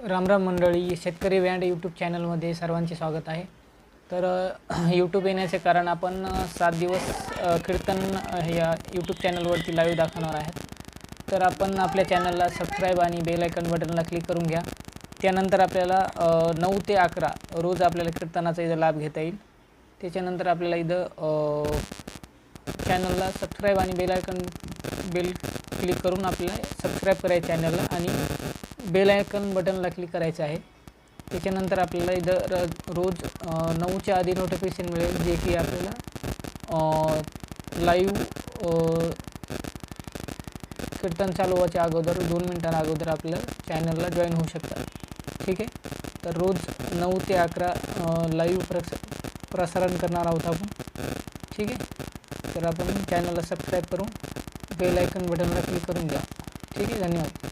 रामराम मंडळी, शेतकरी बँड यूट्यूब चॅनलमध्ये सर्वांचे स्वागत आहे। तर यूट्यूब येण्याचे कारण आपण 7 दिवस कीर्तन या यूट्यूब चॅनलवरती लाईव्ह दाखवणार आहेत। तर आपण आपल्या चॅनलला सबस्क्राईब आणि बेल आयकॉन बटनला क्लिक करून घ्या। त्यानंतर आपल्याला 9 ते 11 रोज आपल्याला कीर्तनाचा इथं लाभ घेता येईल। त्याच्यानंतर आपल्याला इथं चॅनलला सबस्क्राईब आणि बेल क्लिक करून आपल्याला सबस्क्राईब करायचं चॅनलला आणि बेल आयकॉन बटनला क्लिक करायचं आहे। त्याच्यानंतर आपल्याला इथं रोज 9च्या आधी नोटिफिकेशन मिळेल, जे की आपल्याला लाईव्ह कीर्तन चालू व्हायच्या अगोदर 2 मिनिटांच्या अगोदर आपल्या चॅनलला जॉईन होऊ शकतात। ठीक आहे, तर रोज 9 ते 11 लाईव्ह प्रसारण करणार आहोत आपण। ठीक आहे, तर आपण चॅनलला सबस्क्राईब करून बेल आयकॉन बटनला क्लिक करून घ्या। ठीक आहे, धन्यवाद।